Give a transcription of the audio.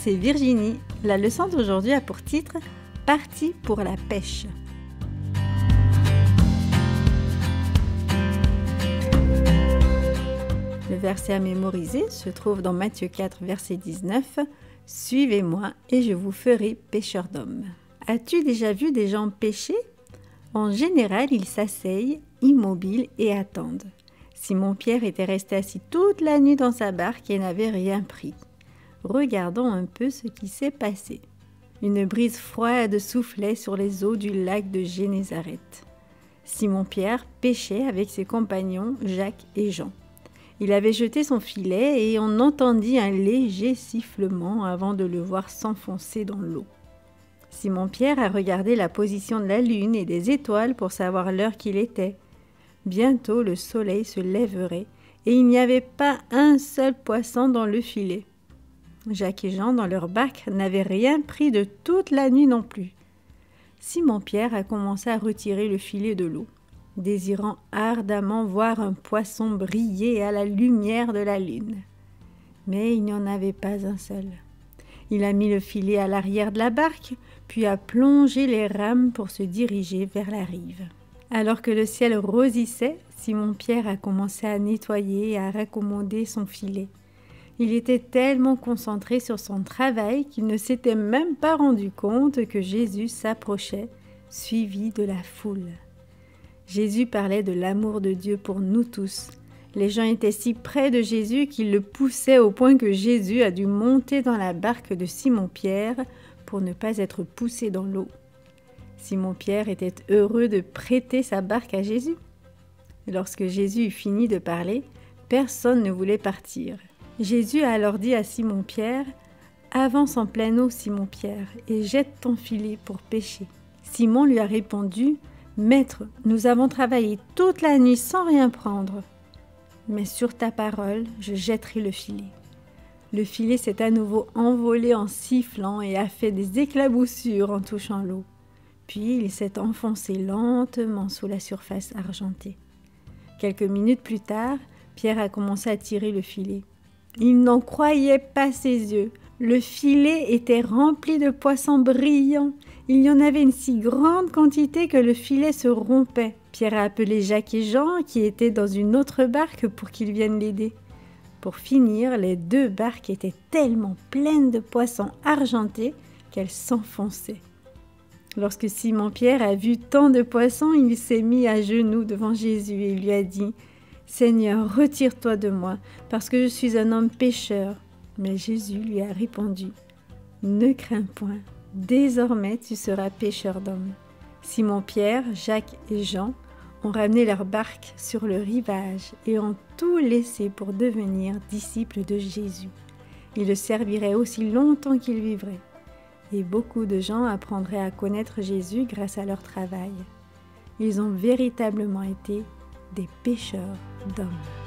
c'est Virginie. La leçon d'aujourd'hui a pour titre « Parti pour la pêche ». Le verset à mémoriser se trouve dans Matthieu 4, verset 19. « Suivez-moi et je vous ferai pêcheurs d'hommes ». As-tu déjà vu des gens pêcher? En général, ils s'asseyent, immobiles et attendent. Simon-Pierre était resté assis toute la nuit dans sa barque et n'avait rien pris. Regardons un peu ce qui s'est passé. Une brise froide soufflait sur les eaux du lac de Génézareth. Simon-Pierre pêchait avec ses compagnons Jacques et Jean. Il avait jeté son filet et on entendit un léger sifflement avant de le voir s'enfoncer dans l'eau. Simon-Pierre a regardé la position de la lune et des étoiles pour savoir l'heure qu'il était. Bientôt le soleil se lèverait et il n'y avait pas un seul poisson dans le filet. Jacques et Jean, dans leur barque, n'avaient rien pris de toute la nuit non plus. Simon-Pierre a commencé à retirer le filet de l'eau, désirant ardemment voir un poisson briller à la lumière de la lune. Mais il n'y en avait pas un seul. Il a mis le filet à l'arrière de la barque, puis a plongé les rames pour se diriger vers la rive. Alors que le ciel rosissait, Simon-Pierre a commencé à nettoyer et à raccommoder son filet. Il était tellement concentré sur son travail qu'il ne s'était même pas rendu compte que Jésus s'approchait, suivi de la foule. Jésus parlait de l'amour de Dieu pour nous tous. Les gens étaient si près de Jésus qu'ils le poussaient au point que Jésus a dû monter dans la barque de Simon-Pierre pour ne pas être poussé dans l'eau. Simon-Pierre était heureux de prêter sa barque à Jésus. Lorsque Jésus eut fini de parler, personne ne voulait partir. Jésus a alors dit à Simon-Pierre « Avance en pleine eau, Simon-Pierre, et jette ton filet pour pêcher. » Simon lui a répondu « Maître, nous avons travaillé toute la nuit sans rien prendre. Mais sur ta parole, je jetterai le filet. » Le filet s'est à nouveau envolé en sifflant et a fait des éclaboussures en touchant l'eau. Puis il s'est enfoncé lentement sous la surface argentée. Quelques minutes plus tard, Pierre a commencé à tirer le filet. Il n'en croyait pas ses yeux. Le filet était rempli de poissons brillants. Il y en avait une si grande quantité que le filet se rompait. Pierre a appelé Jacques et Jean, qui étaient dans une autre barque, pour qu'ils viennent l'aider. Pour finir, les deux barques étaient tellement pleines de poissons argentés qu'elles s'enfonçaient. Lorsque Simon-Pierre a vu tant de poissons, il s'est mis à genoux devant Jésus et lui a dit « Seigneur, retire-toi de moi, parce que je suis un homme pécheur. » Mais Jésus lui a répondu « Ne crains point, désormais tu seras pêcheur d'hommes. » Simon-Pierre, Jacques et Jean ont ramené leur barque sur le rivage et ont tout laissé pour devenir disciples de Jésus. Ils le serviraient aussi longtemps qu'ils vivraient. Et beaucoup de gens apprendraient à connaître Jésus grâce à leur travail. Ils ont véritablement été des pêcheurs d'hommes.